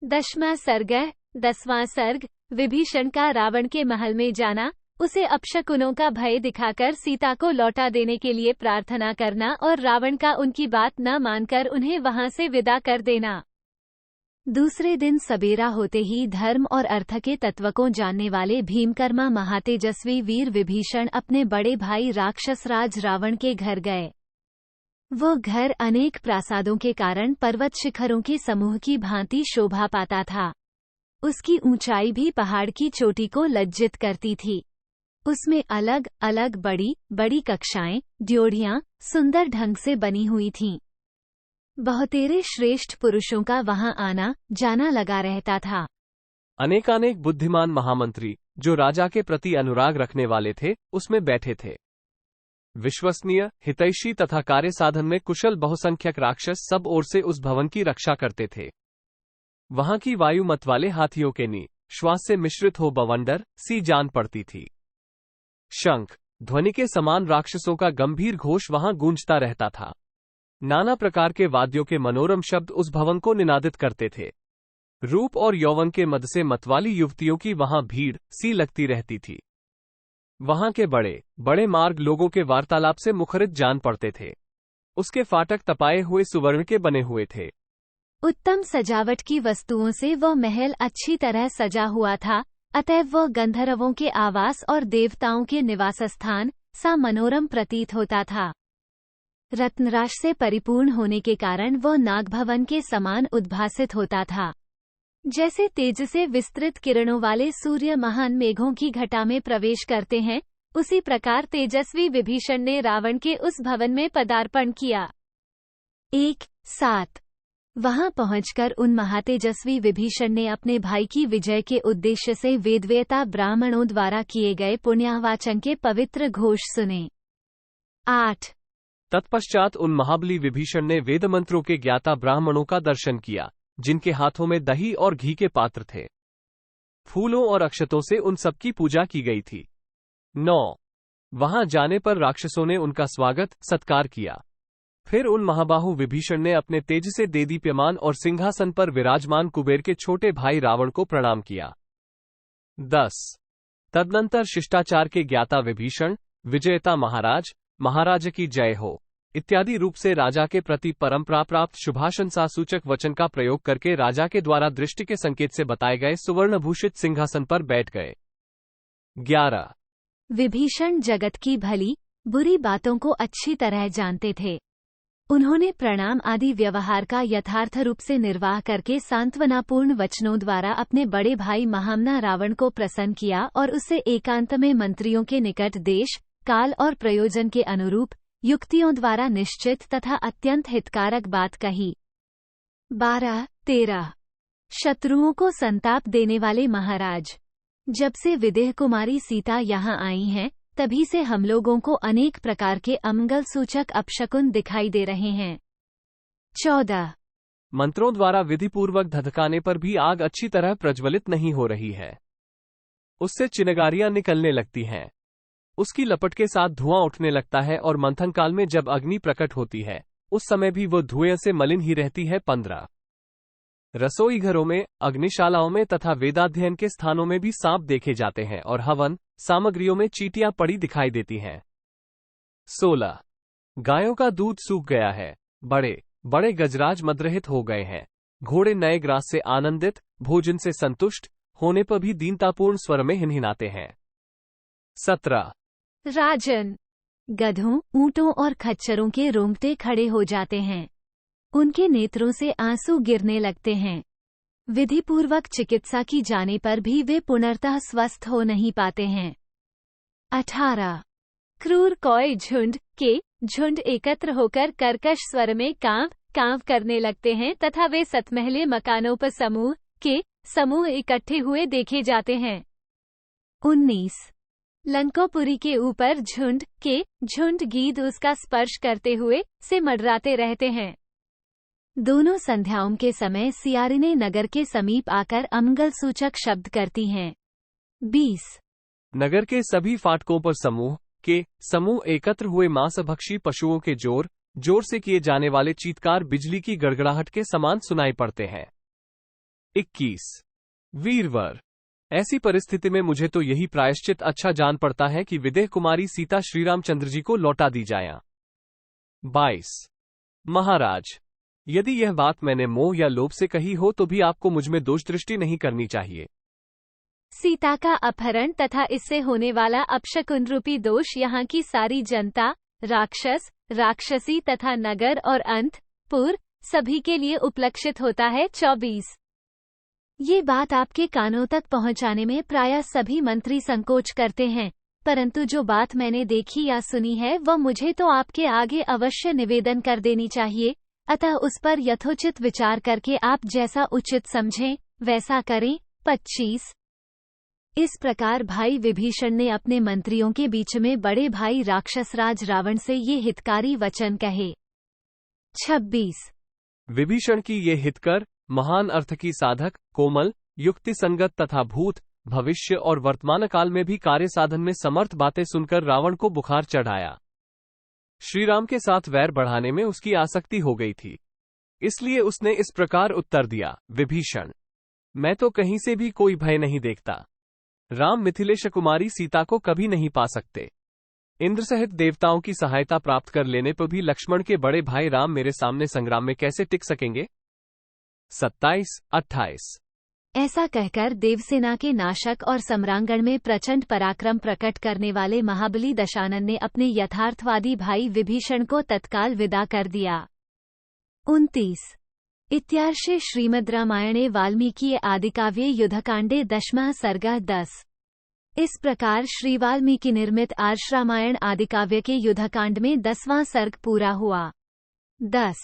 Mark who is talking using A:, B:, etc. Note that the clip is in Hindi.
A: 10वां सर्ग। 10वां सर्ग। विभीषण का रावण के महल में जाना, उसे अपशकुनों का भय दिखाकर सीता को लौटा देने के लिए प्रार्थना करना और रावण का उनकी बात न मानकर उन्हें वहां से विदा कर देना। दूसरे दिन सबेरा होते ही धर्म और अर्थ के तत्व को जानने वाले भीमकर्मा महातेजस्वी वीर विभीषण अपने बड़े भाई राक्षसराज रावण के घर गए। वो घर अनेक प्रासादों के कारण पर्वत शिखरों के समूह की भांति शोभा पाता था। उसकी ऊंचाई भी पहाड़ की चोटी को लज्जित करती थी। उसमें अलग अलग बड़ी बड़ी कक्षाएं, ड्योढ़ियां सुंदर ढंग से बनी हुई थीं। बहुतेरे श्रेष्ठ पुरुषों का वहां आना जाना लगा रहता था।
B: अनेकानेक बुद्धिमान महामंत्री जो राजा के प्रति अनुराग रखने वाले थे, उसमें बैठे थे। विश्वसनीय, हितैषी तथा कार्य साधन में कुशल बहुसंख्यक राक्षस सब ओर से उस भवन की रक्षा करते थे। वहां की वायु मत वाले हाथियों के नी श्वास से मिश्रित हो बवंडर सी जान पड़ती थी। शंख ध्वनि के समान राक्षसों का गंभीर घोष वहां गूंजता रहता था। नाना प्रकार के वाद्यों के मनोरम शब्द उस भवन को निनादित करते थे। रूप और यौवन के मद से मतवाली युवतियों की वहां भीड़ सी लगती रहती थी। वहां के बड़े बड़े मार्ग लोगों के वार्तालाप से मुखरित जान पड़ते थे। उसके फाटक तपाए हुए सुवर्ण के बने हुए थे।
A: उत्तम सजावट की वस्तुओं से वह महल अच्छी तरह सजा हुआ था, अतएव वह गंधर्वों के आवास और देवताओं के निवास स्थान सा मनोरम प्रतीत होता था। रत्नराश से परिपूर्ण होने के कारण वह नागभवन के समान उद्भासित होता था। जैसे तेज से विस्तृत किरणों वाले सूर्य महान मेघों की घटा में प्रवेश करते हैं, उसी प्रकार तेजस्वी विभीषण ने रावण के उस भवन में पदार्पण किया। 1:7 वहां पहुंचकर उन महातेजस्वी विभीषण ने अपने भाई की विजय के उद्देश्य से वेदवेता ब्राह्मणों द्वारा किए गए पुण्याहवाचन के पवित्र घोष सुने। 8
B: तत्पश्चात उन महाबली विभीषण ने वेद मंत्रों के ज्ञाता ब्राह्मणों का दर्शन किया, जिनके हाथों में दही और घी के पात्र थे। फूलों और अक्षतों से उन सबकी पूजा की गई थी। 9 वहां जाने पर राक्षसों ने उनका स्वागत सत्कार किया। फिर उन महाबाहु विभीषण ने अपने तेज से देदीप्यमान और सिंहासन पर विराजमान कुबेर के छोटे भाई रावण को प्रणाम किया। 10 तदनंतर शिष्टाचार के ज्ञाता विभीषण विजयता महाराज, महाराज की जय हो इत्यादि रूप से राजा के प्रति परंपरा प्राप्त शुभाशंसा सूचक वचन का प्रयोग करके राजा के द्वारा दृष्टि के संकेत से बताए गए सुवर्णभूषित सिंहासन पर बैठ गए। 11
A: विभीषण जगत की भली बुरी बातों को अच्छी तरह जानते थे। उन्होंने प्रणाम आदि व्यवहार का यथार्थ रूप से निर्वाह करके सांत्वनापूर्ण वचनों द्वारा अपने बड़े भाई महामना रावण को प्रसन्न किया और उसे एकांत में मंत्रियों के निकट देश काल और प्रयोजन के अनुरूप युक्तियों द्वारा निश्चित तथा अत्यंत हितकारक बात कही। 12-13 शत्रुओं को संताप देने वाले महाराज, जब से विदेह कुमारी सीता यहाँ आई हैं, तभी से हम लोगों को अनेक प्रकार के अमंगल सूचक अपशकुन दिखाई दे रहे हैं। 14
B: मंत्रों द्वारा विधिपूर्वक धधकाने पर भी आग अच्छी तरह प्रज्वलित नहीं हो रही है। उससे चिनगारियां निकलने लगती हैं। उसकी लपट के साथ धुआं उठने लगता है और मंथन काल में जब अग्नि प्रकट होती है, उस समय भी वो धुएं से मलिन ही रहती है। 15 रसोई घरों में, अग्निशालाओं में तथा वेदाध्ययन के स्थानों में भी सांप देखे जाते हैं और हवन सामग्रियों में चींटियां पड़ी दिखाई देती हैं। 16 गायों का दूध सूख गया है, बड़े बड़े गजराज मदरहित हो गए हैं। घोड़े नए ग्रास से आनंदित, भोजन से संतुष्ट होने पर भी दीनतापूर्ण स्वर में हिनहिनाते हैं। 17
A: राजन, गधों, ऊंटों और खच्चरों के रोंगटे खड़े हो जाते हैं। उनके नेत्रों से आंसू गिरने लगते हैं। विधिपूर्वक चिकित्सा की जाने पर भी वे पुनर्तः स्वस्थ हो नहीं पाते हैं। 18 क्रूर कौए झुंड एकत्र होकर कर्कश स्वर में कांव कांव करने लगते हैं तथा वे सतमहले मकानों पर समूह इकट्ठे हुए देखे जाते हैं। 19 लंकोपुरी के ऊपर झुंड गीद उसका स्पर्श करते हुए से मंडराते रहते हैं। दोनों संध्याओं के समय सियारिने नगर के समीप आकर अमंगल सूचक शब्द करती हैं। 20
B: नगर के सभी फाटकों पर समूह एकत्र हुए मांसभक्षी पशुओं के जोर से किए जाने वाले चीत्कार बिजली की गड़गड़ाहट के समान सुनाई पड़ते हैं। 21 वीरवर। ऐसी परिस्थिति में मुझे तो यही प्रायश्चित अच्छा जान पड़ता है कि विदेह कुमारी सीता श्रीरामचंद्र जी को लौटा दी जाए। 22 महाराज, यदि यह बात मैंने मोह या लोभ से कही हो तो भी आपको मुझमें दोष दृष्टि नहीं करनी चाहिए।
A: सीता का अपहरण तथा इससे होने वाला अपशकुन रूपी दोष यहाँ की सारी जनता, राक्षस, राक्षसी तथा नगर और अंतपुर सभी के लिए उपलक्षित होता है। 24 ये बात आपके कानों तक पहुंचाने में प्रायः सभी मंत्री संकोच करते हैं, परंतु जो बात मैंने देखी या सुनी है वह मुझे तो आपके आगे अवश्य निवेदन कर देनी चाहिए, अतः उस पर यथोचित विचार करके आप जैसा उचित समझें वैसा करें। 25 इस प्रकार भाई विभीषण ने अपने मंत्रियों के बीच में बड़े भाई राक्षसराज रावण से ये हितकारी वचन कहे। 26
B: विभीषण की ये हितकर, महान अर्थ की साधक, कोमल, युक्ति संगत तथा भूत, भविष्य और वर्तमान काल में भी कार्य साधन में समर्थ बातें सुनकर रावण को बुखार चढ़ाया। श्रीराम के साथ वैर बढ़ाने में उसकी आसक्ति हो गई थी, इसलिए उसने इस प्रकार उत्तर दिया, विभीषण, मैं तो कहीं से भी कोई भय नहीं देखता। राम मिथिलेश कुमारी सीता को कभी नहीं पा सकते। इंद्र सहित देवताओं की सहायता प्राप्त कर लेने पर भी लक्ष्मण के बड़े भाई राम मेरे सामने संग्राम में कैसे टिक सकेंगे। 27-28
A: ऐसा कहकर देवसेना के नाशक और सम्रांगण में प्रचंड पराक्रम प्रकट करने वाले महाबली दशानन ने अपने यथार्थवादी भाई विभीषण को तत्काल विदा कर दिया। 29 इत्यार्षे श्रीमद् रामायणे वाल्मीकि आदिकाव्ये युद्धकांडे 10वां सर्गः 10 इस प्रकार श्री वाल्मीकि निर्मित आर्ष रामायण आदिकाव्य के युद्धकांड में 10वां सर्ग पूरा हुआ। 10